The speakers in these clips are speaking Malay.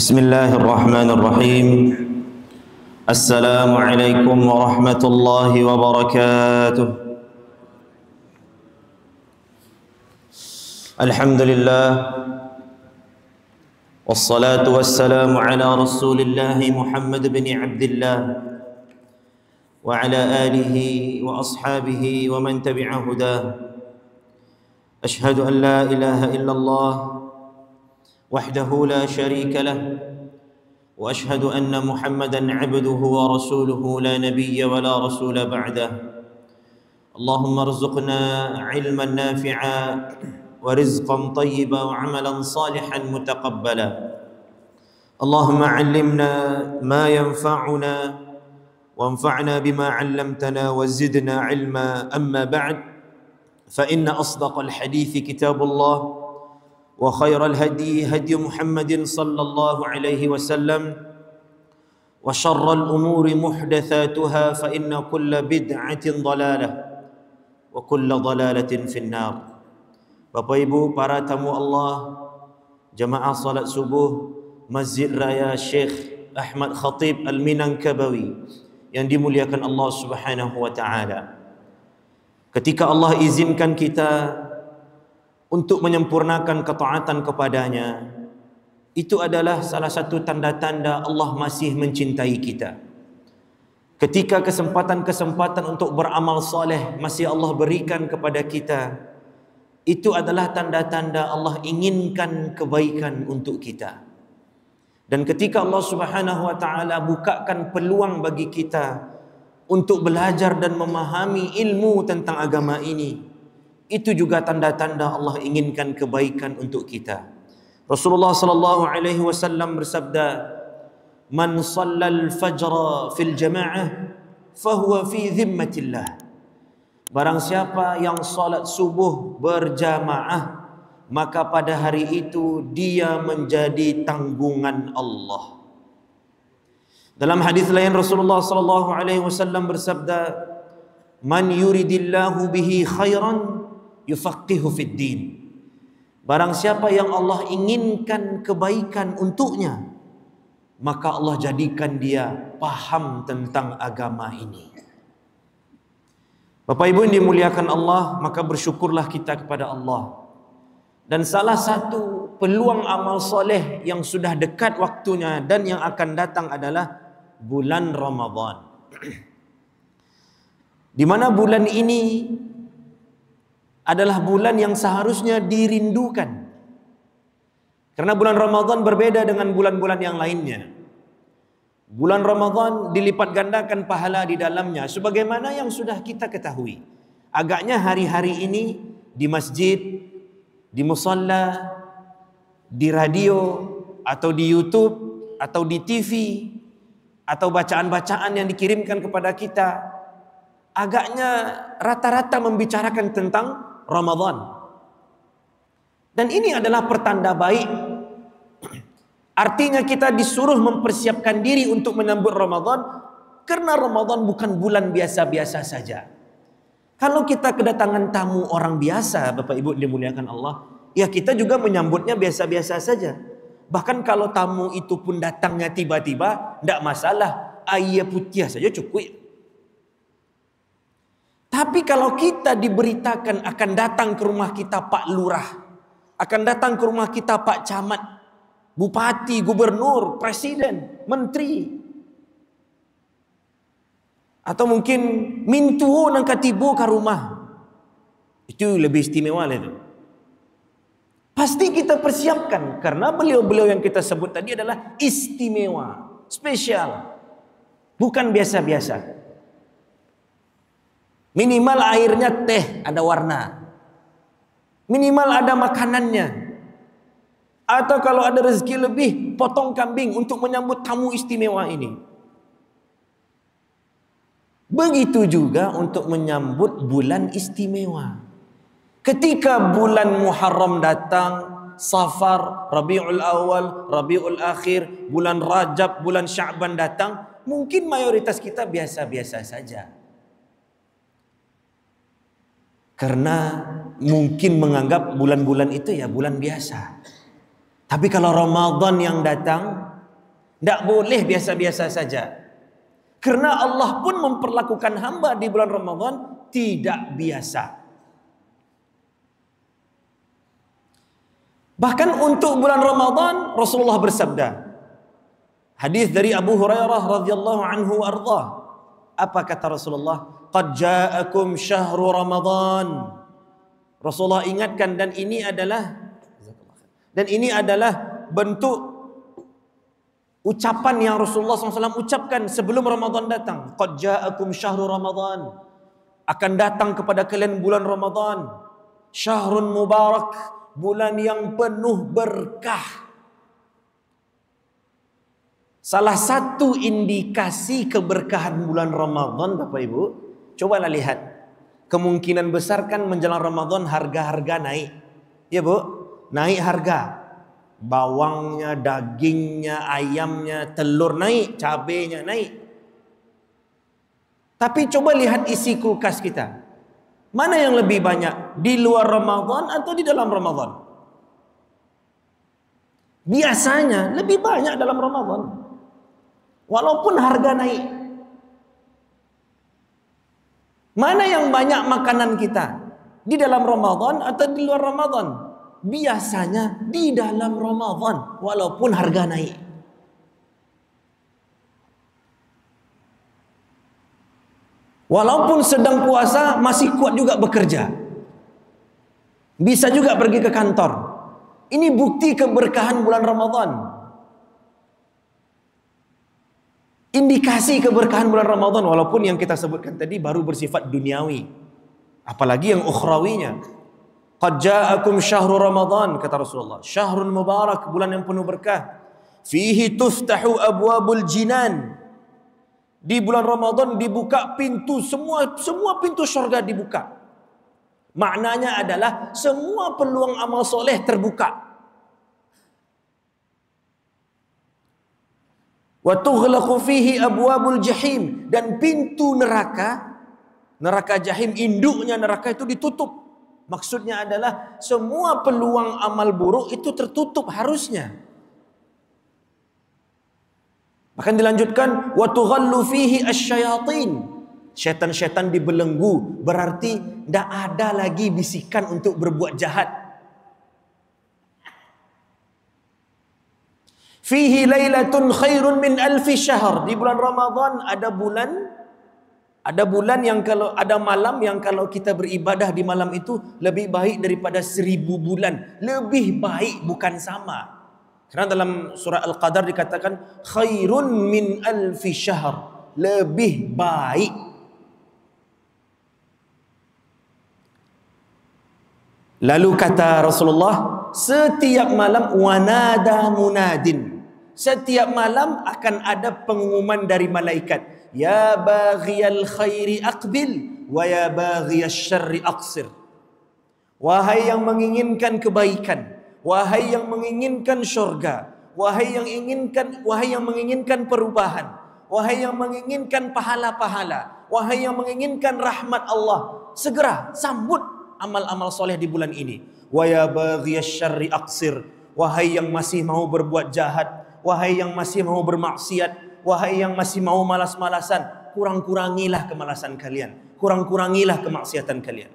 بسم الله الرحمن الرحيم. السلام عليكم ورحمة الله وبركاته. الحمد لله والصلاة والسلام على رسول الله محمد بن عبد الله وعلى آله وأصحابه ومن تبع هداه. أشهد أن لا إله إلا الله وحده لا شريك له وأشهد أن محمدا عبده ورسوله لا نبي ولا رسول بعده. اللهم ارزقنا علما نافعا ورزقا طيبا وعملا صالحا متقبلا. اللهم علمنا ما ينفعنا وانفعنا بما علمتنا وزدنا علما. أما بعد، فإن أصدق الحديث كتاب الله وخير الهدي هدي محمد صلى الله عليه وسلم وشر الأمور محدثاتها فإن كل بدعة ضلالة وكل ضلالة في النار. Bapak Ibu, para tamu Allah, jamaah salat subuh Masjid Raya Syekh Ahmad Khatib Al-Minangkabawi yang dimuliakan Allah Subhanahu wa taala. Ketika Allah izinkan kita untuk menyempurnakan ketaatan kepadanya, itu adalah salah satu tanda-tanda Allah masih mencintai kita. Ketika kesempatan-kesempatan untuk beramal soleh masih Allah berikan kepada kita, itu adalah tanda-tanda Allah inginkan kebaikan untuk kita. Dan ketika Allah Subhanahu wa taala bukakan peluang bagi kita untuk belajar dan memahami ilmu tentang agama ini, itu juga tanda-tanda Allah inginkan kebaikan untuk kita. Rasulullah sallallahu alaihi wasallam bersabda, "Man shallal fajra fil jamaah fahuwa fi dhimmatillah." Barang siapa yang salat subuh berjamaah, maka pada hari itu dia menjadi tanggungan Allah. Dalam hadis lain Rasulullah sallallahu alaihi wasallam bersabda, "Man yuridillahu bihi khairan yufaqihu fid din." Barang siapa yang Allah inginkan kebaikan untuknya, maka Allah jadikan dia paham tentang agama ini. Bapak Ibu yang dimuliakan Allah, maka bersyukurlah kita kepada Allah. Dan salah satu peluang amal soleh yang sudah dekat waktunya dan yang akan datang adalah bulan Ramadan. Di mana bulan ini adalah bulan yang seharusnya dirindukan. Karena bulan Ramadan berbeda dengan bulan-bulan yang lainnya. Bulan Ramadan dilipat gandakan pahala di dalamnya, sebagaimana yang sudah kita ketahui. Agaknya hari-hari ini di masjid, di musalla, di radio, atau di YouTube, atau di TV, atau bacaan-bacaan yang dikirimkan kepada kita, agaknya rata-rata membicarakan tentang Ramadan. Dan ini adalah pertanda baik. Artinya kita disuruh mempersiapkan diri untuk menyambut Ramadan, karena Ramadan bukan bulan biasa-biasa saja. Kalau kita kedatangan tamu orang biasa, Bapak Ibu dimuliakan Allah, ya kita juga menyambutnya biasa-biasa saja. Bahkan kalau tamu itu pun datangnya tiba-tiba, tidak masalah, air putih saja cukup. Tapi kalau kita diberitakan akan datang ke rumah kita Pak Lurah, akan datang ke rumah kita Pak Camat, Bupati, Gubernur, Presiden, Menteri, atau mungkin mintuo nang katibo ke rumah, itu lebih istimewa lah itu. Pasti kita persiapkan, karena beliau-beliau yang kita sebut tadi adalah istimewa, spesial, bukan biasa-biasa. Minimal airnya teh ada warna, minimal ada makanannya, atau kalau ada rezeki lebih, potong kambing untuk menyambut tamu istimewa ini. Begitu juga untuk menyambut bulan istimewa. Ketika bulan Muharram datang, Safar, Rabiul Awal, Rabiul Akhir, bulan Rajab, bulan Sya'ban datang, mungkin mayoritas kita biasa-biasa saja. Karena mungkin menganggap bulan-bulan itu ya bulan biasa. Tapi kalau Ramadan yang datang, Tidak boleh biasa-biasa saja. Karena Allah pun memperlakukan hamba di bulan Ramadan tidak biasa. Bahkan untuk bulan Ramadan Rasulullah bersabda, hadis dari Abu Hurairah radhiyallahu anhu arda. Apa kata Rasulullah? Qad ja'akum syahru Ramadan. Rasulullah ingatkan, dan ini adalah bentuk ucapan yang Rasulullah SAW ucapkan sebelum Ramadan datang. Qad ja'akum syahru Ramadan. Akan datang kepada kalian bulan Ramadan. Syahrun mubarak, bulan yang penuh berkah. Salah satu indikasi keberkahan bulan Ramadan, Bapak Ibu, cobalah lihat. Kemungkinan besar kan menjelang Ramadan harga-harga naik. Ya Bu, naik harga. Bawangnya, dagingnya, ayamnya, telur naik, cabenya naik. Tapi coba lihat isi kulkas kita. Mana yang lebih banyak? Di luar Ramadan atau di dalam Ramadan? Biasanya lebih banyak dalam Ramadan. Walaupun harga naik. Mana yang banyak makanan kita? Di dalam Ramadan atau di luar Ramadan? Biasanya di dalam Ramadan, walaupun harga naik. Walaupun sedang puasa, masih kuat juga bekerja. Bisa juga pergi ke kantor. Ini bukti keberkahan bulan Ramadan. Indikasi keberkahan bulan Ramadan, walaupun yang kita sebutkan tadi baru bersifat duniawi. Apalagi yang ukhrawinya. Qad ja'akum syahru Ramadan, kata Rasulullah. Syahrun mubarak, bulan yang penuh berkah. Fihi tuftahu abwabul jinan. Di bulan Ramadan dibuka pintu, semua pintu syurga dibuka. Maknanya adalah semua peluang amal soleh terbuka. Wa tughlaqu fihi abwabul jahim, dan pintu neraka jahim, induknya neraka itu ditutup. Maksudnya adalah semua peluang amal buruk itu tertutup harusnya. Bahkan dilanjutkan, wa tughallu fihi asyayatin. Syaitan-syaitan dibelenggu, berarti tidak ada lagi bisikan untuk berbuat jahat. Fihi lailatun khairun min alfi syahr. Di bulan Ramadan ada bulan yang kalau ada malam yang kalau kita beribadah di malam itu lebih baik daripada 1000 bulan. Lebih baik, bukan sama. Karena dalam surah Al-Qadar dikatakan khairun min alfi syahr, lebih baik. Lalu kata Rasulullah, setiap malam wanada munadin. Setiap malam akan ada pengumuman dari malaikat. Ya baghiyal khairi aqbil wa ya baghiyasy syarri aqsir. Wahai yang menginginkan kebaikan, wahai yang menginginkan syurga, wahai yang menginginkan perubahan, wahai yang menginginkan pahala-pahala, wahai yang menginginkan rahmat Allah, segera sambut amal-amal soleh di bulan ini. Wa ya baghiyasy syarri aqsir. Wahai yang masih mau berbuat jahat, wahai yang masih mau bermaksiat, wahai yang masih mau malas-malasan, kurang-kurangilah kemalasan kalian, kurang-kurangilah kemaksiatan kalian.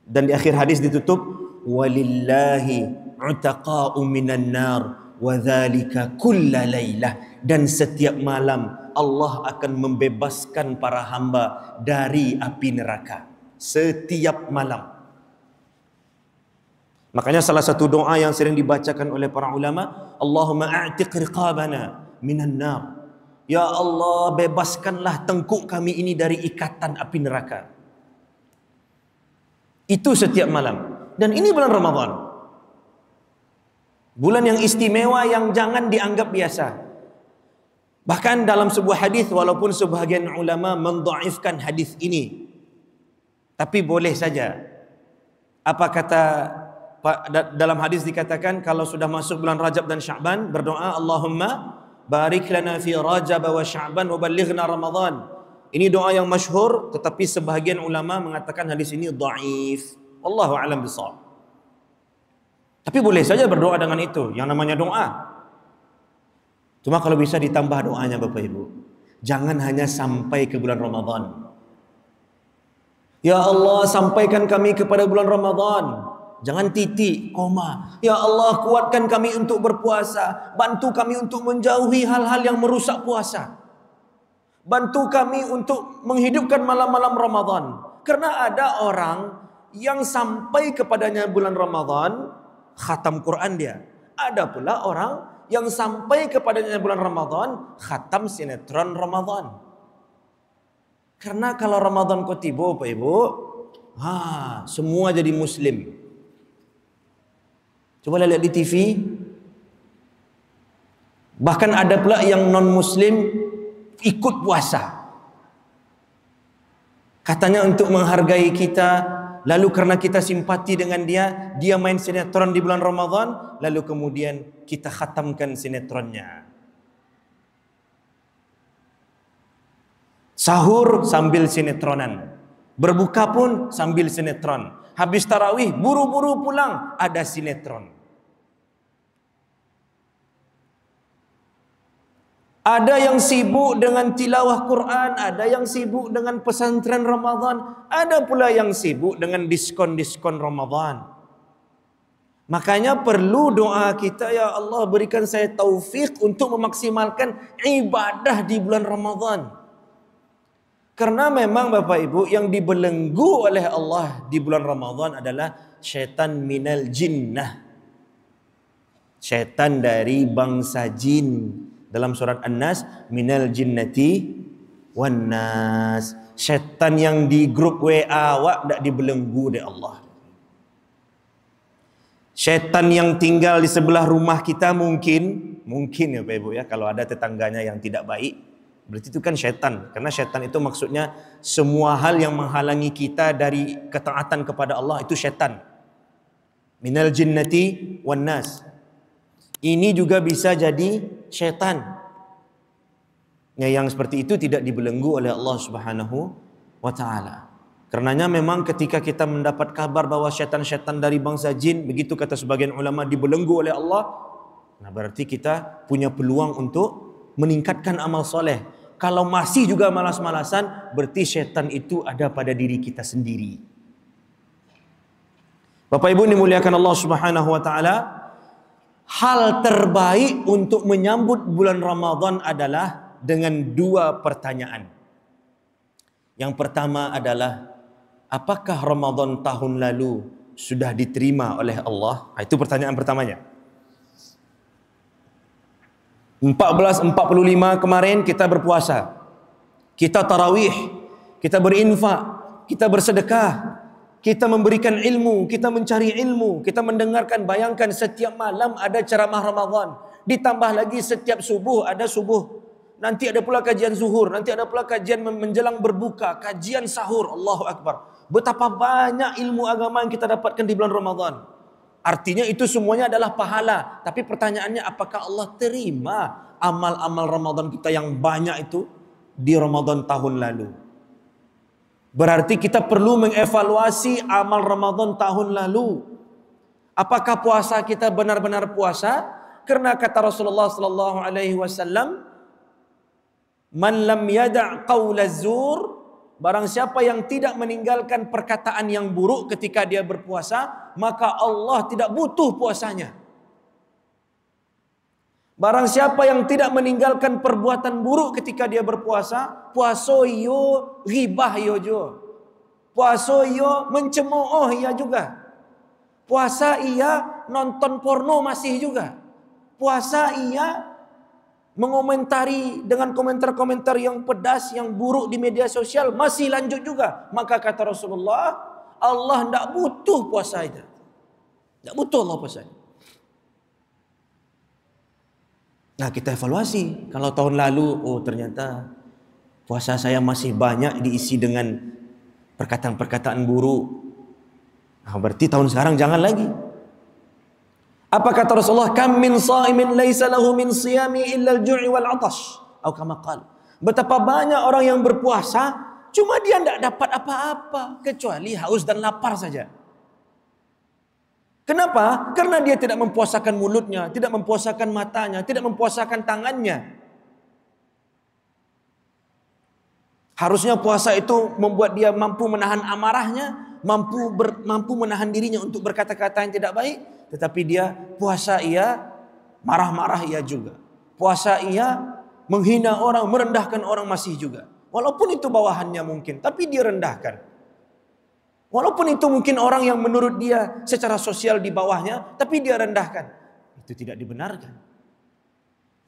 Dan di akhir hadis ditutup, walillahi utaqa'u minan nar wa dzalika kulla lailah. Dan setiap malam Allah akan membebaskan para hamba dari api neraka. Setiap malam. Makanya salah satu doa yang sering dibacakan oleh para ulama, Allahumma a'tiq riqabana minan nar. Ya Allah, bebaskanlah tengkuk kami ini dari ikatan api neraka. Itu setiap malam. Dan ini bulan Ramadan. Bulan yang istimewa yang jangan dianggap biasa. Bahkan dalam sebuah hadis, walaupun sebahagian ulama mendhaifkan hadis ini, tapi boleh saja. Apa kata dalam hadis dikatakan, kalau sudah masuk bulan Rajab dan Sya'ban, berdoa Allahumma barik lana fi Rajab wa Sya'ban wa ballighna Ramadan. Ini doa yang masyhur, tetapi sebahagian ulama mengatakan hadis ini dhaif. Wallahu a'lam bishawab. Tapi boleh saja berdoa dengan itu, yang namanya doa. Cuma kalau bisa ditambah doanya Bapak Ibu. Jangan hanya sampai ke bulan Ramadan. Ya Allah, sampaikan kami kepada bulan Ramadan. Jangan titik, koma. Ya Allah, kuatkan kami untuk berpuasa. Bantu kami untuk menjauhi hal-hal yang merusak puasa. Bantu kami untuk menghidupkan malam-malam Ramadan. Karena ada orang yang sampai kepadanya bulan Ramadan, khatam Quran dia. Ada pula orang yang sampai kepadanya bulan Ramadan, khatam sinetron Ramadan. Karena kalau Ramadan kau tiba, Pak Ibu, semua jadi Muslim. Coba lihat di TV. Bahkan ada pula yang non-Muslim ikut puasa. Katanya untuk menghargai kita. Lalu karena kita simpati dengan dia, dia main sinetron di bulan Ramadan, lalu kemudian kita khatamkan sinetronnya. Sahur sambil sinetronan. Berbuka pun sambil sinetron. Habis tarawih, buru-buru pulang, ada sinetron. Ada yang sibuk dengan tilawah Quran, ada yang sibuk dengan pesantren Ramadan, ada pula yang sibuk dengan diskon-diskon Ramadan. Makanya perlu doa kita, ya Allah berikan saya taufik untuk memaksimalkan ibadah di bulan Ramadan. Karena memang Bapak Ibu yang dibelenggu oleh Allah di bulan Ramadan adalah syaitan minal jinnah. Syaitan dari bangsa jin. Dalam surat An-Nas, minal jinnati wan nas. Syaitan yang di grup WA awak tak dibelenggu oleh Allah. Syaitan yang tinggal di sebelah rumah kita mungkin ya Bapak Ibu ya, kalau ada tetangganya yang tidak baik, berarti itu kan syaitan. Karena syaitan itu maksudnya semua hal yang menghalangi kita dari ketaatan kepada Allah itu syaitan. Minal jinnati wan nas. Ini juga bisa jadi syaitan. Yang seperti itu tidak dibelenggu oleh Allah Subhanahu wa taala. Karenanya memang ketika kita mendapat kabar bahwa syaitan-syaitan dari bangsa jin, begitu kata sebagian ulama, dibelenggu oleh Allah, nah berarti kita punya peluang untuk meningkatkan amal soleh. Kalau masih juga malas-malasan, berarti syaitan itu ada pada diri kita sendiri. Bapak Ibu dimuliakan Allah Subhanahu wa taala, hal terbaik untuk menyambut bulan Ramadan adalah dengan dua pertanyaan. Yang pertama adalah, apakah Ramadan tahun lalu sudah diterima oleh Allah? Itu pertanyaan pertamanya. 1445 kemarin kita berpuasa, kita tarawih, kita berinfak, kita bersedekah, kita memberikan ilmu, kita mencari ilmu, kita mendengarkan. Bayangkan setiap malam ada ceramah Ramadan, ditambah lagi setiap subuh ada subuh, nanti ada pula kajian zuhur, nanti ada pula kajian menjelang berbuka, kajian sahur. Allahu Akbar. Betapa banyak ilmu agama yang kita dapatkan di bulan Ramadan. Artinya itu semuanya adalah pahala. Tapi pertanyaannya, apakah Allah terima amal-amal Ramadan kita yang banyak itu di Ramadan tahun lalu? Berarti kita perlu mengevaluasi amal Ramadan tahun lalu. Apakah puasa kita benar-benar puasa? Karena kata Rasulullah sallallahu alaihi wasallam, "Man lam yada' qaula zur", barang siapa yang tidak meninggalkan perkataan yang buruk ketika dia berpuasa, maka Allah tidak butuh puasanya. Barang siapa yang tidak meninggalkan perbuatan buruk ketika dia berpuasa, puasa yo ghibah yo jo. Puasa yo mencemooh ia juga. Puasa ia nonton porno masih juga. Puasa ia mengomentari dengan komentar-komentar yang pedas, yang buruk di media sosial, masih lanjut juga. Maka kata Rasulullah, Allah tidak butuh puasa itu. Tidak butuh Allah puasa. Nah, kita evaluasi. Kalau tahun lalu, oh ternyata puasa saya masih banyak diisi dengan perkataan-perkataan buruk. Nah, berarti tahun sekarang jangan lagi. Apa kata Rasulullah? Kam min sha'imin laisa lahu min siyami illa al-ju'i wal 'atash. Atau kama qala. Betapa banyak orang yang berpuasa, cuma dia tidak dapat apa-apa kecuali haus dan lapar saja. Kenapa? Karena dia tidak mempuasakan mulutnya, tidak mempuasakan matanya, tidak mempuasakan tangannya. Harusnya puasa itu membuat dia mampu menahan amarahnya, mampu menahan dirinya untuk berkata-kata yang tidak baik. Tetapi dia puasa ia marah-marah ia juga. Puasa ia menghina orang, merendahkan orang masih juga. Walaupun itu bawahannya mungkin, tapi dia rendahkan. Walaupun itu mungkin orang yang menurut dia secara sosial di bawahnya, tapi dia rendahkan. Itu tidak dibenarkan.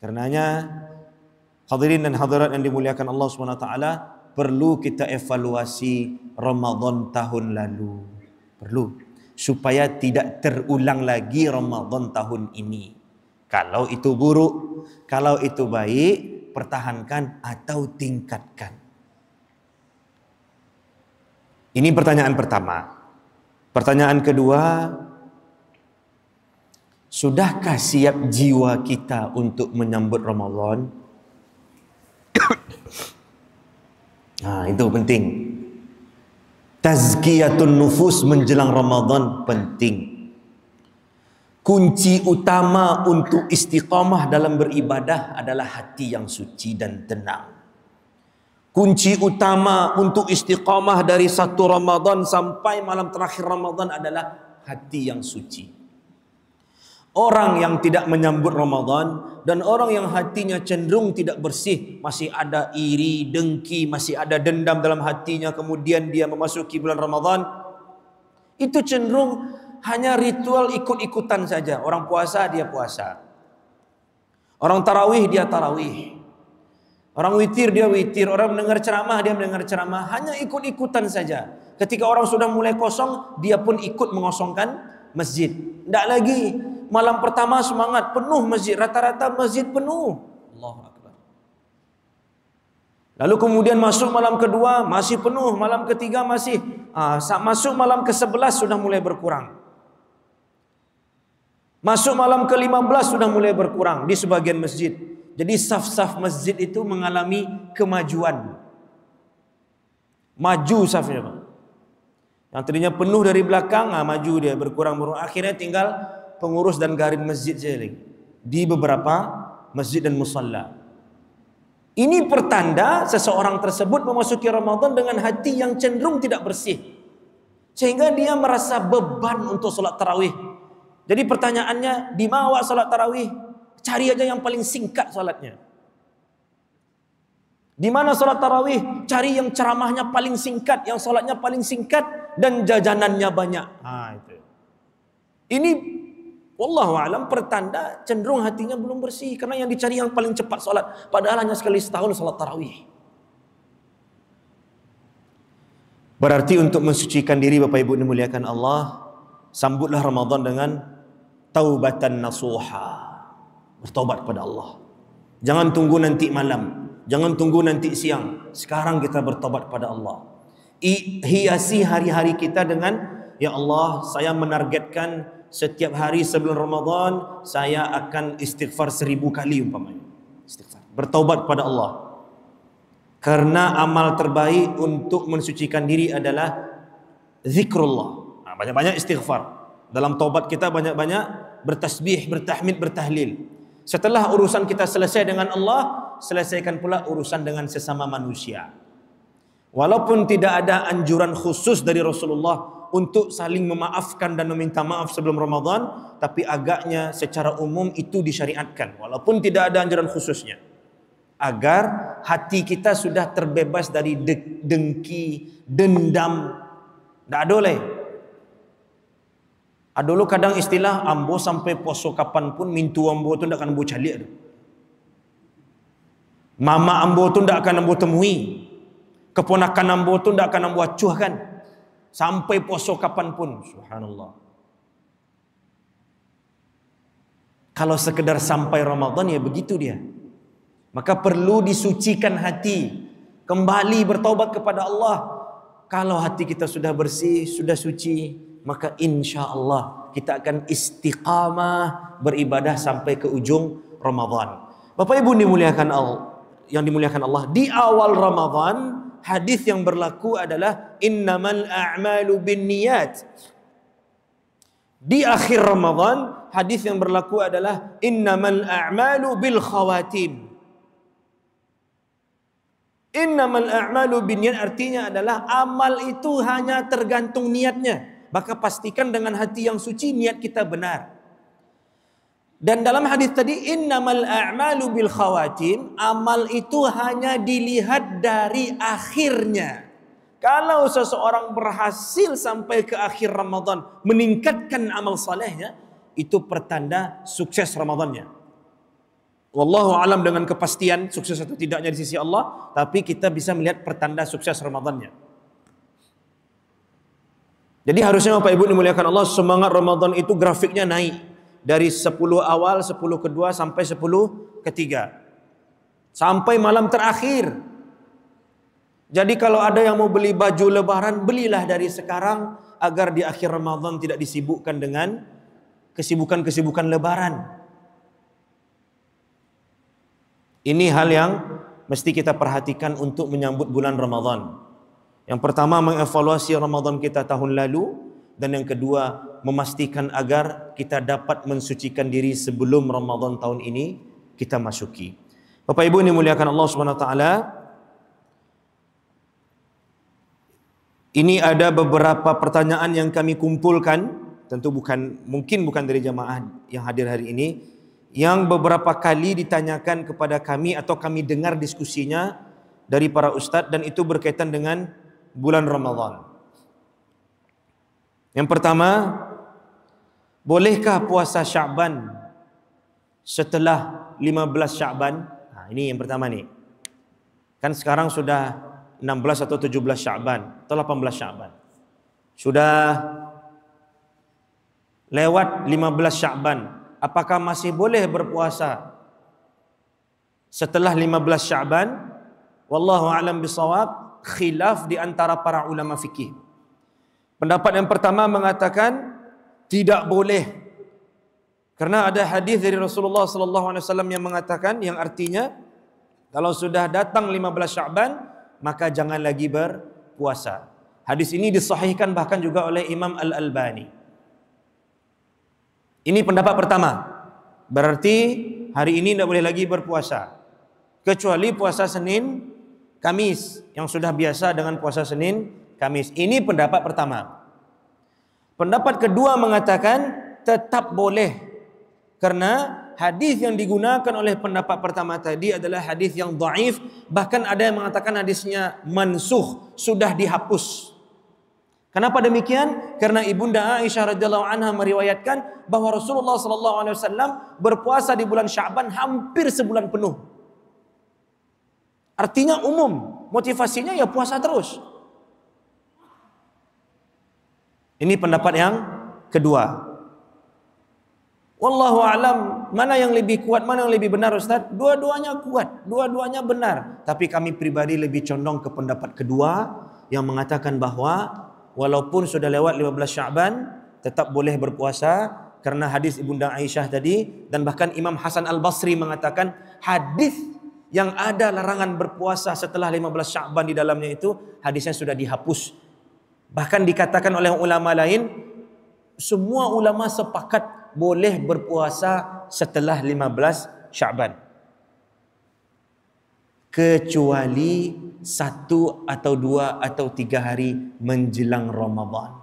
Karenanya, hadirin dan hadirat yang dimuliakan Allah SWT, perlu kita evaluasi Ramadan tahun lalu. Perlu. Supaya tidak terulang lagi Ramadan tahun ini. Kalau itu buruk, kalau itu baik, pertahankan atau tingkatkan. Ini pertanyaan pertama. Pertanyaan kedua, sudahkah siap jiwa kita untuk menyambut Ramadan? Nah, itu penting. Tazkiyatun nufus menjelang Ramadan penting. Kunci utama untuk istiqamah dalam beribadah adalah hati yang suci dan tenang. Kunci utama untuk istiqamah dari satu Ramadan sampai malam terakhir Ramadan adalah hati yang suci. Orang yang tidak menyambut Ramadan dan orang yang hatinya cenderung tidak bersih, masih ada iri, dengki, masih ada dendam dalam hatinya, kemudian dia memasuki bulan Ramadan, itu cenderung hanya ritual ikut-ikutan saja. Orang puasa dia puasa, orang tarawih dia tarawih, orang witir dia witir, orang mendengar ceramah dia mendengar ceramah, hanya ikut-ikutan saja. Ketika orang sudah mulai kosong, dia pun ikut mengosongkan masjid. Tidak lagi malam pertama semangat penuh masjid, rata-rata masjid penuh. Allahu Akbar. Lalu kemudian masuk malam kedua masih penuh, malam ketiga masih, masuk malam ke-11 sudah mulai berkurang. Masuk malam ke-15 sudah mulai berkurang di sebagian masjid. Jadi saf-saf masjid itu mengalami kemajuan. Maju safnya, Pak. Yang tadinya penuh dari belakang, maju dia, berkurang. Akhirnya tinggal pengurus dan garin masjid saja lagi di beberapa masjid dan musalla. Ini pertanda seseorang tersebut memasuki Ramadan dengan hati yang cenderung tidak bersih, sehingga dia merasa beban untuk salat tarawih. Jadi pertanyaannya, di mana awak salat tarawih? Cari aja yang paling singkat salatnya. Di mana salat tarawih? Cari yang ceramahnya paling singkat, yang salatnya paling singkat dan jajanannya banyak. Itu. Ini wallahu alam pertanda cenderung hatinya belum bersih, karena yang dicari yang paling cepat salat, padahal hanya sekali setahun salat tarawih. Berarti untuk mensucikan diri Bapak Ibu dimuliakan Allah, sambutlah Ramadan dengan taubatan nasuha. Bertobat kepada Allah. Jangan tunggu nanti malam, jangan tunggu nanti siang. Sekarang kita bertobat kepada Allah. Hiasi hari-hari kita dengan, ya Allah, saya menargetkan setiap hari sebelum Ramadan saya akan istighfar 1000 kali umpamanya. Istighfar. Bertaubat kepada Allah. Karena amal terbaik untuk mensucikan diri adalah zikrullah. Banyak-banyak istighfar. Dalam taubat kita banyak-banyak bertasbih, bertahmid, bertahlil. Setelah urusan kita selesai dengan Allah, selesaikan pula urusan dengan sesama manusia. Walaupun tidak ada anjuran khusus dari Rasulullah untuk saling memaafkan dan meminta maaf sebelum Ramadan, tapi agaknya secara umum itu disyariatkan, walaupun tidak ada anjuran khususnya, agar hati kita sudah terbebas dari dengki, dendam. Tak boleh. Dulu kadang istilah ambo sampai poso kapanpun mintu ambo tu ndak akan ambo calik. Mama ambo tu ndak akan ambo temui. Keponakan ambo tu ndak akan ambo acuhkan. Sampai poso kapanpun. Subhanallah. Kalau sekedar sampai Ramadan ya begitu dia. Maka perlu disucikan hati, kembali bertaubat kepada Allah. Kalau hati kita sudah bersih, sudah suci, maka insya Allah kita akan istiqamah beribadah sampai ke ujung Ramadan. Bapak Ibu dimuliakan Allah, yang dimuliakan Allah, di awal Ramadan hadis yang berlaku adalah innamal a'malu binniyat. Di akhir Ramadan, hadis yang berlaku adalah innamal a'malu bil khawatim. Innamal a'malu binniyat artinya adalah amal itu hanya tergantung niatnya. Maka pastikan dengan hati yang suci niat kita benar. Dan dalam hadis tadi innamal a'malu bil khawatim, amal itu hanya dilihat dari akhirnya. Kalau seseorang berhasil sampai ke akhir Ramadan meningkatkan amal salehnya, itu pertanda sukses Ramadannya. Wallahu alam dengan kepastian sukses atau tidaknya di sisi Allah, tapi kita bisa melihat pertanda sukses Ramadannya. Jadi harusnya Bapak Ibu dimuliakan Allah, semangat Ramadan itu grafiknya naik dari 10 awal, 10 kedua sampai 10 ketiga. Sampai malam terakhir. Jadi kalau ada yang mau beli baju lebaran, belilah dari sekarang agar di akhir Ramadan tidak disibukkan dengan kesibukan-kesibukan lebaran. Ini hal yang mesti kita perhatikan untuk menyambut bulan Ramadan. Yang pertama, mengevaluasi Ramadan kita tahun lalu, dan yang kedua, memastikan agar kita dapat mensucikan diri sebelum Ramadan tahun ini kita masuki. Bapak Ibu ini muliakan Allah Subhanahu wa taala. Ini ada beberapa pertanyaan yang kami kumpulkan, tentu mungkin bukan dari jamaah yang hadir hari ini, yang beberapa kali ditanyakan kepada kami atau kami dengar diskusinya dari para ustadz, dan itu berkaitan dengan bulan Ramadan. Yang pertama, bolehkah puasa Sya'ban setelah 15 Sya'ban? Nah, ini yang pertama nih. Kan sekarang sudah 16 atau 17 Sya'ban atau 18 Sya'ban. Sudah lewat 15 Sya'ban. Apakah masih boleh berpuasa setelah 15 Sya'ban? Wallahu a'lam bishawab, khilaf di antara para ulama fikih. Pendapat yang pertama mengatakan tidak boleh. Karena ada hadis dari Rasulullah sallallahu alaihi wasallam yang mengatakan, yang artinya kalau sudah datang 15 Sya'ban maka jangan lagi berpuasa. Hadis ini disahihkan bahkan juga oleh Imam Al-Albani. Ini pendapat pertama. Berarti hari ini tidak boleh lagi berpuasa, kecuali puasa Senin, Kamis, yang sudah biasa dengan puasa Senin, Kamis. Ini pendapat pertama. Pendapat kedua mengatakan tetap boleh, karena hadis yang digunakan oleh pendapat pertama tadi adalah hadis yang dhaif, bahkan ada yang mengatakan hadisnya mansukh, sudah dihapus. Kenapa demikian? Karena Ibunda Aisyah radhiyallahu anha meriwayatkan bahwa Rasulullah sallallahu alaihi wasallam berpuasa di bulan Sya'ban hampir sebulan penuh. Artinya umum, motivasinya ya puasa terus. Ini pendapat yang kedua. Wallahu a'lam, mana yang lebih kuat, mana yang lebih benar Ustaz? Dua-duanya kuat, dua-duanya benar. Tapi kami pribadi lebih condong ke pendapat kedua yang mengatakan bahwa walaupun sudah lewat 15 Sya'ban tetap boleh berpuasa, karena hadis Ibunda Aisyah tadi, dan bahkan Imam Hasan Al-Basri mengatakan hadis yang ada larangan berpuasa setelah 15 Sya'ban di dalamnya itu hadisnya sudah dihapus. Bahkan dikatakan oleh ulama lain, semua ulama sepakat boleh berpuasa setelah 15 Sya'ban, kecuali 1 atau 2 atau 3 hari menjelang Ramadan.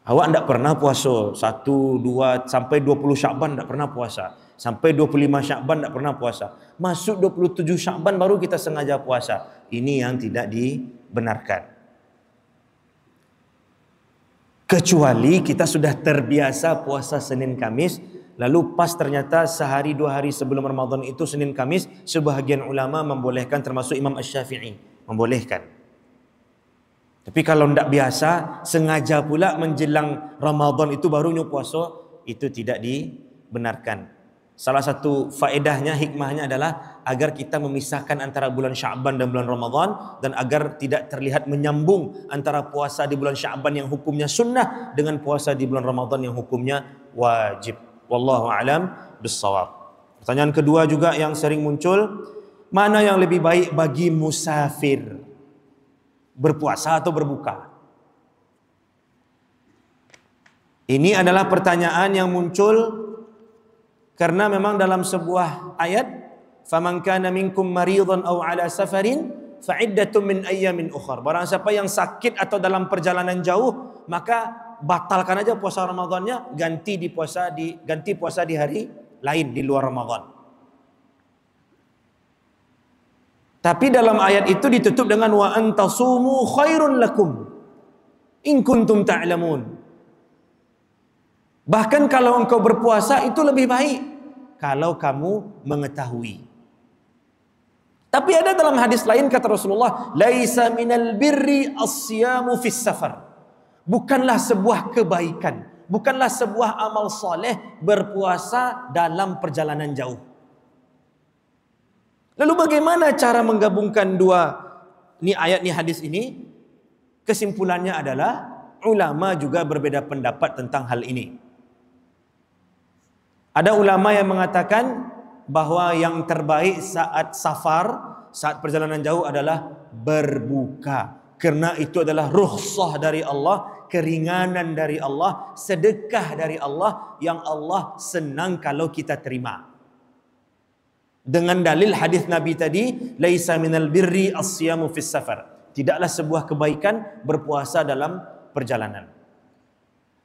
Awak tidak pernah puasa 1, 2 sampai 20 Sya'ban, tidak pernah puasa. Sampai 25 Sya'ban tidak pernah puasa. Masuk 27 Sya'ban baru kita sengaja puasa. Ini yang tidak dibenarkan. Kecuali kita sudah terbiasa puasa Senin Kamis, lalu pas ternyata sehari 2 hari sebelum Ramadan itu Senin Kamis, sebahagian ulama membolehkan, termasuk Imam Asy-Syafi'i membolehkan. Tapi kalau tidak biasa, sengaja pula menjelang Ramadan itu baru puasa, itu tidak dibenarkan. Salah satu faedahnya, hikmahnya adalah agar kita memisahkan antara bulan Sya'ban dan bulan Ramadan, dan agar tidak terlihat menyambung antara puasa di bulan Sya'ban yang hukumnya sunnah dengan puasa di bulan Ramadan yang hukumnya wajib. Wallahu a'lam bissawab. Pertanyaan kedua juga yang sering muncul, mana yang lebih baik bagi musafir, berpuasa atau berbuka? Ini adalah pertanyaan yang muncul karena memang dalam sebuah ayat, faman kana minkum maridan aw ala safarin fa'iddatun min ayyamin ukhar. Barang siapa yang sakit atau dalam perjalanan jauh, maka batalkan aja puasa Ramadannya, ganti puasa di hari lain di luar Ramadan. Tapi dalam ayat itu ditutup dengan wa antasumu khairun lakum in kuntum ta'lamun. Bahkan kalau engkau berpuasa itu lebih baik kalau kamu mengetahui. Tapi ada dalam hadis lain kata Rasulullah, laisa minal birri as-siyamu fis safar. Bukanlah sebuah kebaikan, bukanlah sebuah amal soleh berpuasa dalam perjalanan jauh. Lalu bagaimana cara menggabungkan dua ayat hadis ini? Kesimpulannya adalah ulama juga berbeda pendapat tentang hal ini. Ada ulama yang mengatakan bahwa yang terbaik saat safar, saat perjalanan jauh adalah berbuka. Karena itu adalah rukhsah dari Allah, keringanan dari Allah, sedekah dari Allah yang Allah senang kalau kita terima. Dengan dalil hadis Nabi tadi, laisa minal birri as-siyamu fis safar. Tidaklah sebuah kebaikan berpuasa dalam perjalanan.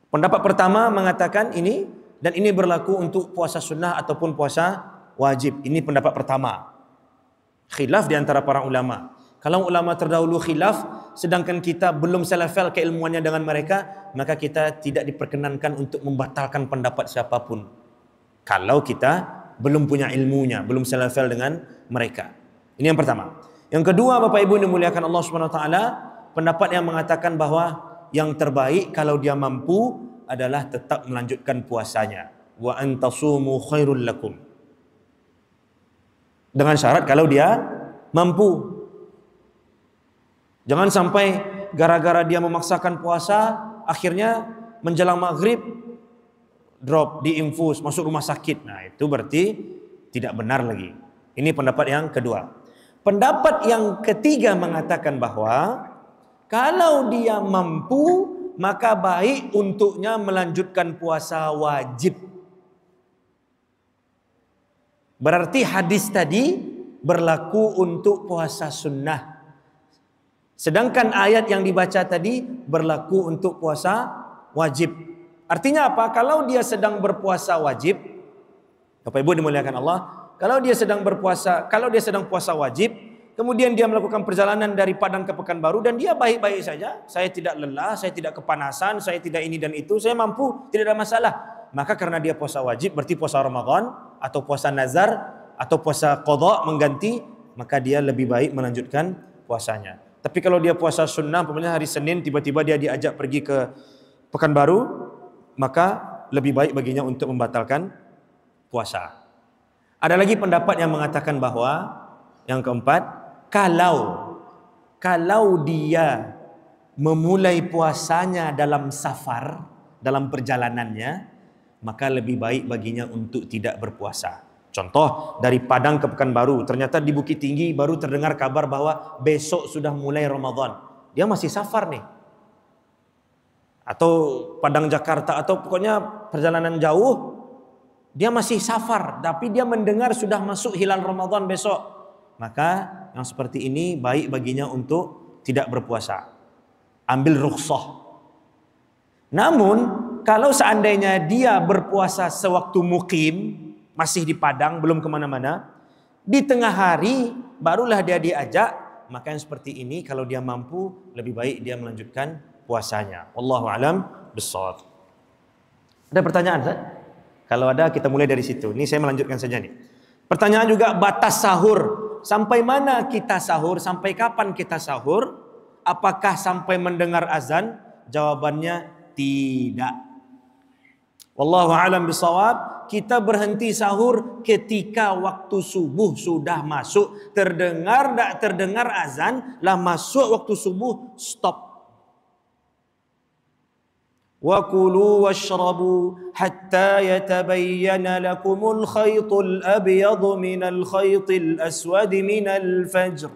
Pendapat pertama mengatakan ini, dan ini berlaku untuk puasa sunnah ataupun puasa wajib. Ini pendapat pertama. Khilaf di antara para ulama. Kalau ulama terdahulu khilaf, sedangkan kita belum selevel keilmuannya dengan mereka, maka kita tidak diperkenankan untuk membatalkan pendapat siapapun. Kalau kita belum punya ilmunya, belum selevel dengan mereka. Ini yang pertama. Yang kedua, Bapak Ibu yang dimuliakan Allah Subhanahu wa taala, pendapat yang mengatakan bahwa yang terbaik kalau dia mampu adalah tetap melanjutkan puasanya. Wa antasumu khairul lakum. Dengan syarat kalau dia mampu. Jangan sampai gara-gara dia memaksakan puasa, akhirnya menjelang maghrib drop, diinfus, masuk rumah sakit. Nah, itu berarti tidak benar lagi. Ini pendapat yang kedua. Pendapat yang ketiga mengatakan bahwa kalau dia mampu, maka baik untuknya melanjutkan puasa wajib. Berarti hadis tadi berlaku untuk puasa sunnah. Sedangkan ayat yang dibaca tadi berlaku untuk puasa wajib. Artinya apa? Kalau dia sedang berpuasa wajib, Bapak Ibu dimuliakan Allah, kalau dia sedang puasa wajib, kemudian dia melakukan perjalanan dari Padang ke Pekanbaru dan dia baik-baik saja, saya tidak lelah, saya tidak kepanasan, saya tidak ini dan itu, saya mampu, tidak ada masalah. Maka karena dia puasa wajib, berarti puasa Ramadan atau puasa nazar atau puasa qadha mengganti, maka dia lebih baik melanjutkan puasanya. Tapi kalau dia puasa sunnah, umpamanya hari Senin tiba-tiba dia diajak pergi ke Pekanbaru, maka lebih baik baginya untuk membatalkan puasa. Ada lagi pendapat yang mengatakan bahwa yang keempat, kalau dia memulai puasanya dalam safar, dalam perjalanannya, maka lebih baik baginya untuk tidak berpuasa. Contoh, dari Padang ke Pekanbaru, ternyata di Bukit Tinggi baru terdengar kabar bahwa besok sudah mulai Ramadan. Dia masih safar nih. Atau Padang Jakarta, atau pokoknya perjalanan jauh, dia masih safar, tapi dia mendengar sudah masuk hilal Ramadan besok. Maka yang seperti ini baik baginya untuk tidak berpuasa. Ambil rukhsah. Namun, kalau seandainya dia berpuasa sewaktu mukim, masih di Padang, belum kemana-mana, di tengah hari barulah dia diajak, maka yang seperti ini kalau dia mampu, lebih baik dia melanjutkan puasanya. Wallahu a'lam bishawab. Ada pertanyaan, Ustaz? Kalau ada, kita mulai dari situ. Ini saya melanjutkan saja nih. Pertanyaan juga batas sahur. Sampai mana kita sahur? Sampai kapan kita sahur? Apakah sampai mendengar azan? Jawabannya tidak. Wallahu a'lam bishawab. Kita berhenti sahur ketika waktu subuh sudah masuk. Terdengar tak terdengar azan, lah masuk waktu subuh, stop. Wa kulu washrabu hatta yatabayyana lakumul khaytul abyadu minal khaytil aswadi minal fajr.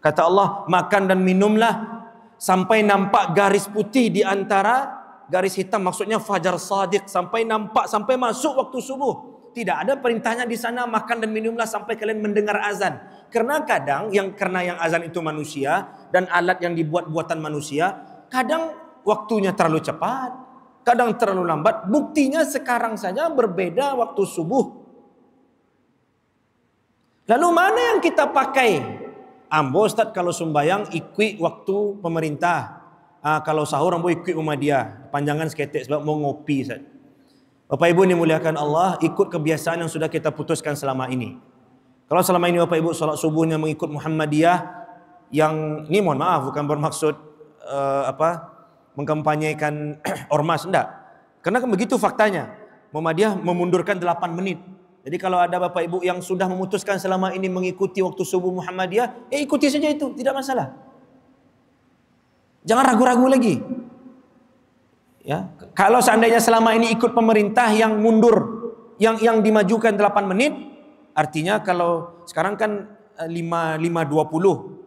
Kata Allah, makan dan minumlah sampai nampak garis putih di antara garis hitam maksudnya fajar shadiq, sampai nampak, sampai masuk waktu subuh. Tidak ada perintahnya di sana makan dan minumlah sampai kalian mendengar azan. Karena yang azan itu manusia dan alat yang dibuat buatan manusia, kadang waktunya terlalu cepat, kadang terlalu lambat. Buktinya sekarang saja berbeda waktu subuh. Lalu mana yang kita pakai? Ambo Ustaz kalau sembayang ikut waktu pemerintah. Kalau sahur ambo ikut Muhammadiyah. Panjangan seketik sebab mau ngopi Ustaz. Bapak Ibu dimuliakan Allah, ikut kebiasaan yang sudah kita putuskan selama ini. Kalau selama ini Bapak Ibu salat subuhnya mengikut Muhammadiyah, yang ini mohon maaf bukan bermaksud mengkampanyekan ormas, enggak. Karena begitu faktanya. Muhammadiyah memundurkan 8 menit. Jadi kalau ada Bapak Ibu yang sudah memutuskan selama ini mengikuti waktu subuh Muhammadiyah, ikuti saja itu, tidak masalah. Jangan ragu-ragu lagi. Ya, kalau seandainya selama ini ikut pemerintah yang mundur, yang dimajukan 8 menit, artinya kalau sekarang kan 5.20,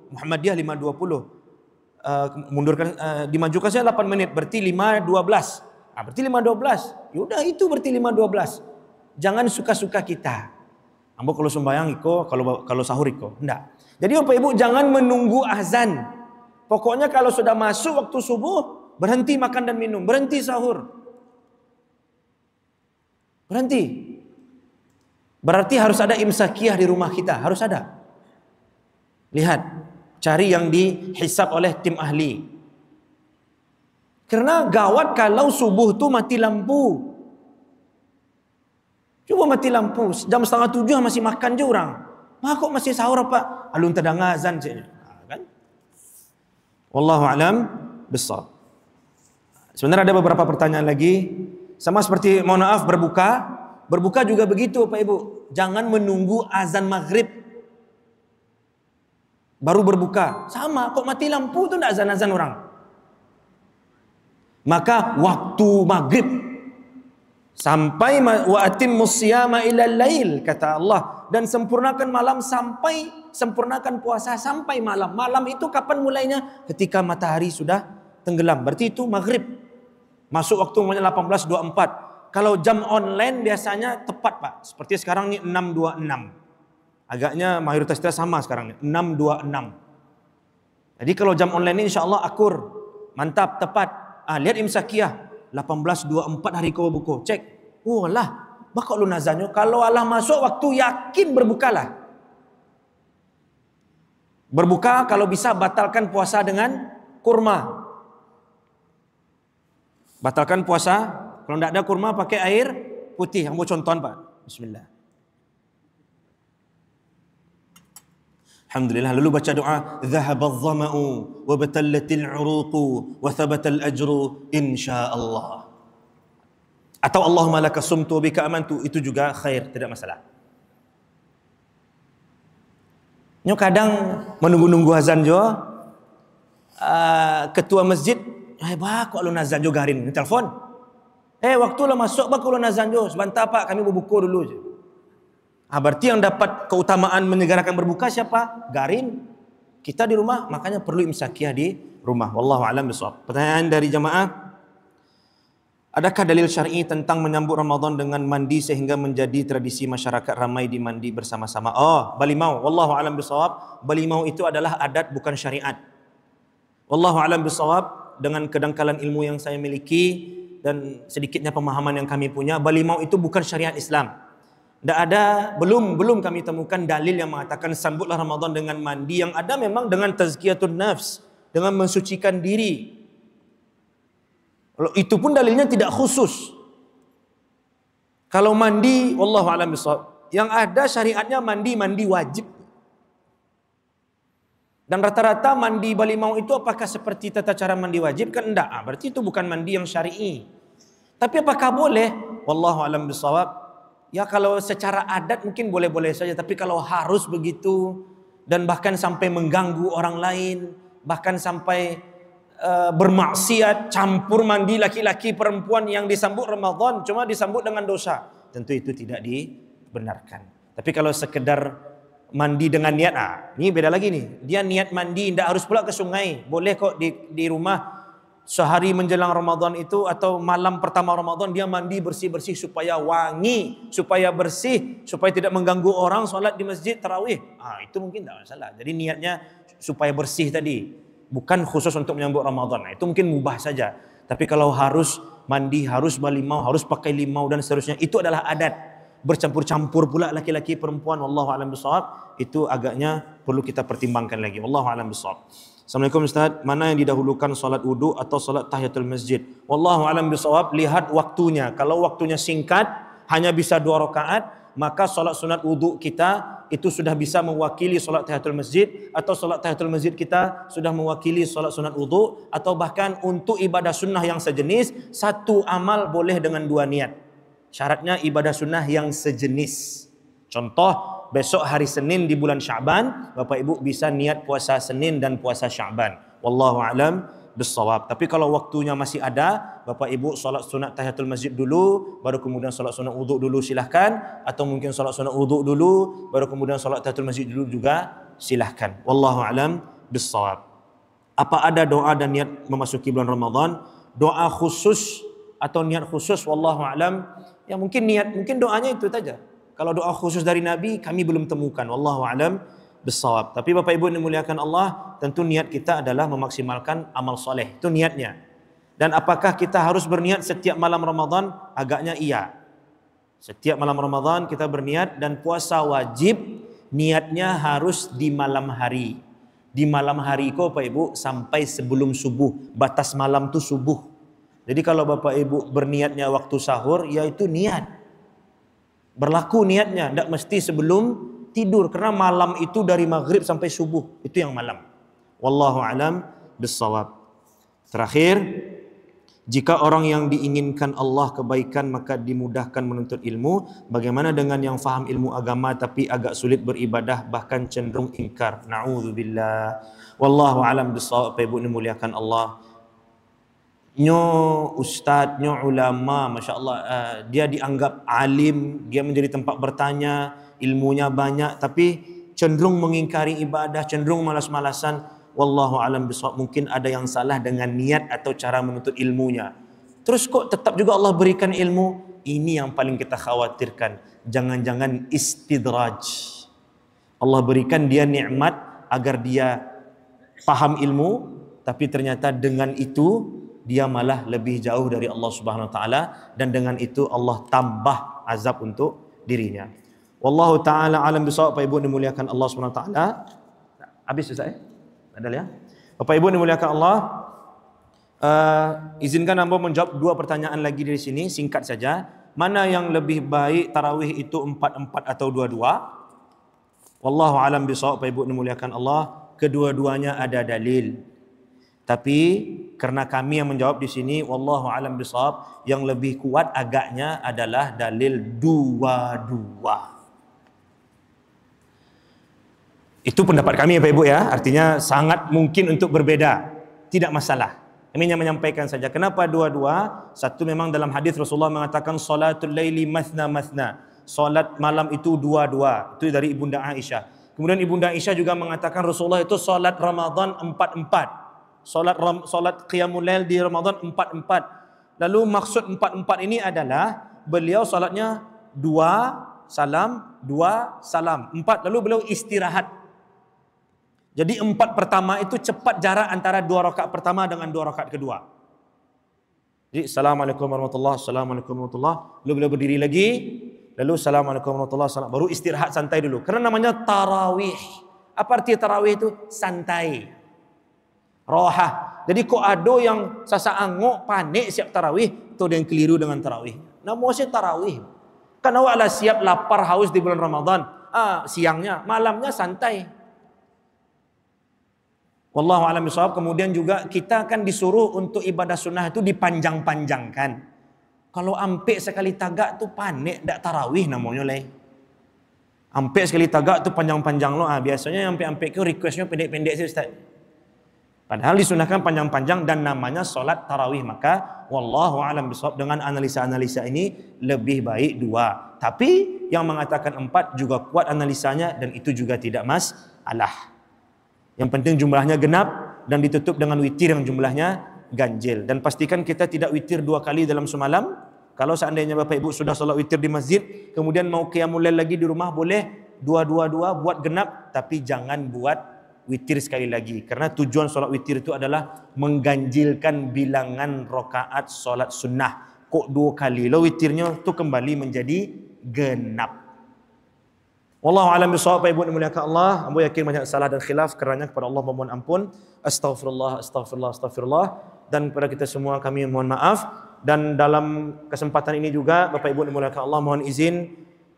Muhammadiyah 5.20, dimajukan saja 8 menit, berarti 5.12. Berarti 5.12. Yaudah itu berarti 5.12. Jangan suka-suka kita. Ambo kalau sembahyang iko, kalau sahur iko. Enggak. Jadi Bapak Ibu jangan menunggu azan. Pokoknya kalau sudah masuk waktu subuh, berhenti makan dan minum, berhenti sahur. Berhenti. Berarti harus ada imsakiyah di rumah kita, harus ada. Lihat, cari yang dihisab oleh tim ahli. Karena gawat kalau subuh tu mati lampu. Coba mati lampu, jam 6:30 masih makan je orang. Kok masih sahur apa? Alun tadang azan je. Kan? Wallahu alam bissawab. Sebenarnya ada beberapa pertanyaan lagi. Sama seperti mohon maaf berbuka. Berbuka juga begitu Pak Ibu. Jangan menunggu azan maghrib baru berbuka. Sama, kok mati lampu tu enggak azan-azan orang. Maka waktu maghrib sampai wa atimmus siyama ilal lail kata Allah, dan sempurnakan malam sampai sempurnakan puasa sampai malam. Malam itu kapan mulainya? Ketika matahari sudah tenggelam. Berarti itu maghrib. Masuk waktu umumnya 18.24. Kalau jam online biasanya tepat Pak. Seperti sekarang ini 6.26. Agaknya mayoritas kita sama sekarang ini 6.26. Jadi kalau jam online ini insya Allah akur, mantap, tepat. Lihat imsakiyah 18.24 hari kau buku. Cek. Walah, bakal lu nazanyo. Kalau Allah masuk waktu yakin berbukalah. Berbuka kalau bisa batalkan puasa dengan kurma. Batalkan puasa. Kalau tidak ada kurma pakai air putih. Yang mau contohan Pak. Bismillah. Alhamdulillah. Lalu baca doa. Dhahabadh dhama'u wa batallatil 'uruqu wa thabatal ajru insyaallah. Atau Allahumma laka sumtu bika amantu, itu juga khair, tidak masalah. Nyo kadang menunggu-nunggu azan jo, ketua masjid, kok lu nazan jo garin, telepon. Waktu lah masuk bak lu nazan jo, sebentar Pak, kami berbuku dulu je. Berarti yang dapat keutamaan menyegerakan berbuka siapa? Garin. Kita di rumah, makanya perlu imsakiyah di rumah. Wallahu a'lam bishawab. Pertanyaan dari jamaah. Adakah dalil syar'i tentang menyambut Ramadan dengan mandi sehingga menjadi tradisi masyarakat ramai di mandi bersama-sama? Balimau. Wallahu a'lam bishawab. Balimau itu adalah adat bukan syariat. Wallahu a'lam bishawab. Dengan kedangkalan ilmu yang saya miliki dan sedikitnya pemahaman yang kami punya, balimau itu bukan syariat Islam. Tidak ada, belum kami temukan dalil yang mengatakan sambutlah Ramadan dengan mandi. Yang ada memang dengan tazkiyatun nafs, dengan mensucikan diri. Itu pun dalilnya tidak khusus. Kalau mandi, wallahu a'lam bishawab, yang ada syariatnya mandi wajib. Dan rata-rata mandi balimau itu apakah seperti tata cara mandi wajib? Kan enggak. Berarti itu bukan mandi yang syar'i. Tapi apakah boleh? Wallahu a'lam bishawab. Ya kalau secara adat mungkin boleh-boleh saja. Tapi kalau harus begitu dan bahkan sampai mengganggu orang lain, bahkan sampai bermaksiat, campur mandi laki-laki perempuan yang disambut Ramadan cuma disambut dengan dosa, tentu itu tidak dibenarkan. Tapi kalau sekedar mandi dengan niat, ini beda lagi nih. Dia niat mandi, tidak harus pula ke sungai. Boleh kok di rumah sehari menjelang Ramadan itu atau malam pertama Ramadan dia mandi bersih-bersih supaya wangi, supaya bersih, supaya tidak mengganggu orang solat di masjid tarawih. Itu mungkin tak masalah. Jadi niatnya supaya bersih tadi, bukan khusus untuk menyambut Ramadan. Itu mungkin mubah saja. Tapi kalau harus mandi, harus balimau, harus pakai limau dan seterusnya, itu adalah adat. Bercampur-campur pula laki-laki perempuan, wallahu a'lam bishawab, itu agaknya perlu kita pertimbangkan lagi. Wallahu a'lam bishawab. Assalamualaikum Ustaz, mana yang didahulukan solat wudu atau solat tahiyatul masjid? Wallahu a'lam bishawab, lihat waktunya. Kalau waktunya singkat, hanya bisa 2 rakaat, maka solat sunat wudu kita itu sudah bisa mewakili solat tahiyatul masjid, atau solat tahiyatul masjid kita sudah mewakili solat sunat wudu, atau bahkan untuk ibadah sunnah yang sejenis, satu amal boleh dengan 2 niat. Syaratnya ibadah sunnah yang sejenis. Contoh, besok hari Senin di bulan Sya'ban, Bapak Ibu bisa niat puasa Senin dan puasa Sya'ban. Wallahu a'lam bissawab. Tapi kalau waktunya masih ada, Bapak Ibu solat sunat tahiyatul masjid dulu, baru kemudian solat sunat wudu dulu silahkan, atau mungkin solat sunat wudu dulu, baru kemudian solat tahiyatul masjid dulu juga silahkan. Wallahu a'lam bissawab. Apa ada doa dan niat memasuki bulan Ramadan? Doa khusus atau niat khusus, wallahu a'lam. Ya mungkin niat, mungkin doanya itu saja. Kalau doa khusus dari Nabi kami belum temukan, wallahu a'lam bissawab. Tapi Bapak Ibu yang dimuliakan Allah, tentu niat kita adalah memaksimalkan amal soleh. Itu niatnya. Dan apakah kita harus berniat setiap malam Ramadan? Agaknya iya. Setiap malam Ramadan kita berniat, dan puasa wajib niatnya harus di malam hari. Di malam hari itu Bapak Ibu sampai sebelum subuh. Batas malam itu subuh. Jadi kalau Bapak Ibu berniatnya waktu sahur, ya itu niat. Berlaku niatnya, tidak mesti sebelum tidur, karena malam itu dari maghrib sampai subuh, itu yang malam. Wallahu a'lam bissawab. Terakhir, jika orang yang diinginkan Allah kebaikan maka dimudahkan menuntut ilmu, bagaimana dengan yang faham ilmu agama tapi agak sulit beribadah, bahkan cenderung ingkar? Na'udzubillah. Wallahu a'lam bissawab. Bapak Ibu dimuliakan Allah, nyo ustaz, nyo ulama, masya Allah, dia dianggap alim, dia menjadi tempat bertanya, ilmunya banyak, tapi cenderung mengingkari ibadah, cenderung malas-malasan. Wallahu alam bisawab. Mungkin ada yang salah dengan niat atau cara menuntut ilmunya. Terus kok tetap juga Allah berikan ilmu? Ini yang paling kita khawatirkan. Jangan-jangan istidraj. Allah berikan dia nikmat agar dia paham ilmu, tapi ternyata dengan itu dia malah lebih jauh dari Allah Subhanahu wa taala, dan dengan itu Allah tambah azab untuk dirinya. Wallahu taala alam bisawab. Bapak Ibu dimuliakan Allah Subhanahu wa taala. Habis Ustaz Ada ya? Bapak Ibu dimuliakan Allah, izinkan hamba menjawab 2 pertanyaan lagi dari sini, singkat saja. Mana yang lebih baik, tarawih itu 4-4 atau 2-2? Wallahu alam bisawab. Bapak Ibu dimuliakan Allah, kedua-duanya ada dalil. Tapi karena kami yang menjawab di sini, wallahu alam bisawab, yang lebih kuat agaknya adalah dalil 2-2. Itu pendapat kami Bapak Ibu ya, artinya sangat mungkin untuk berbeda, tidak masalah. Kami hanya menyampaikan saja. Kenapa 2-2? Satu, memang dalam hadis Rasulullah mengatakan salatul laili mathna mathna. Salat malam itu 2-2. Itu dari Ibunda Aisyah. Kemudian Ibunda Aisyah juga mengatakan Rasulullah itu salat Ramadan 4-4. Salat qiyamul lail di Ramadan 4-4. Lalu maksud 4-4 ini adalah beliau salatnya 2 salam, 2 salam, 4, lalu beliau istirahat. Jadi 4 pertama itu cepat jarak antara 2 rakaat pertama dengan 2 rakaat kedua. Jadi Assalamualaikum warahmatullahi wabarakatuh, Assalamualaikum warahmatullahi wabarakatuh, lalu beliau berdiri lagi, lalu Assalamualaikum warahmatullahi wabarakatuh, baru istirahat santai dulu. Karena namanya tarawih. Apa arti tarawih itu? Santai, rohah. Jadi kok ada yang sasa angok panik siap tarawih, itu ada yang keliru dengan tarawih. Namanya tarawih. Kan awak lah siap lapar haus di bulan Ramadan. Siangnya, malamnya santai. Wallahu a'lam bishawab. Kemudian juga kita kan disuruh untuk ibadah sunnah itu dipanjang-panjangkan. Kalau ampek sekali tagak tu panik, dak tarawih namanya leh. Ampek sekali tagak tu panjang-panjang lo. Biasanya ampek-ampek itu requestnya pendek-pendek sih Ustaz. Padahal disunahkan panjang-panjang dan namanya solat tarawih. Maka wallahu a'lam bishawab, dengan analisa-analisa ini lebih baik 2. Tapi yang mengatakan 4 juga kuat analisanya, dan itu juga tidak masalah. Yang penting jumlahnya genap dan ditutup dengan witir yang jumlahnya ganjil. Dan pastikan kita tidak witir 2 kali dalam semalam. Kalau seandainya Bapak Ibu sudah solat witir di masjid, kemudian mau qiyamul lail lagi di rumah, boleh 2-2-2 buat genap, tapi jangan buat witir sekali lagi. Karena tujuan solat witir itu adalah mengganjilkan bilangan rakaat solat sunnah. Kok 2 kali, lo witirnya tu kembali menjadi genap. Wallahu a'lam bishawab. Ibu dimuliakan Allah, ambo yakin banyak salah dan khilaf, kerana kepada Allah memohon ampun. Astaghfirullah, astaghfirullah, astaghfirullah. Dan kepada kita semua kami mohon maaf. Dan dalam kesempatan ini juga Bapak Ibu dimuliakan Allah, mohon izin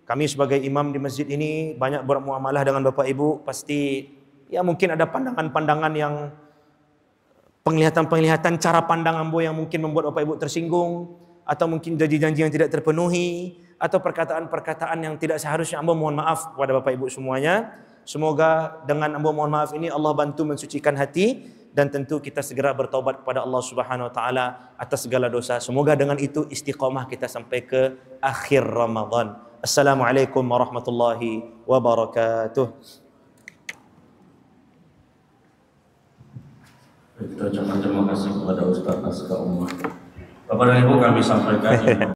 kami sebagai imam di masjid ini banyak bermuamalah dengan Bapak Ibu. Pasti ya mungkin ada pandangan-pandangan yang penglihatan-penglihatan cara pandang ambo yang mungkin membuat Bapak Ibu tersinggung, atau mungkin janji-janji yang tidak terpenuhi, atau perkataan-perkataan yang tidak seharusnya. Ambo mohon maaf kepada Bapak Ibu semuanya. Semoga dengan ambo mohon maaf ini Allah bantu mensucikan hati, dan tentu kita segera bertaubat kepada Allah Subhanahu wa taala atas segala dosa. Semoga dengan itu istiqamah kita sampai ke akhir Ramadan. Assalamualaikum warahmatullahi wabarakatuh. Kita ucapkan terima kasih kepada Ustaz Aska Umar. Bapak dan Ibu, kami sampaikan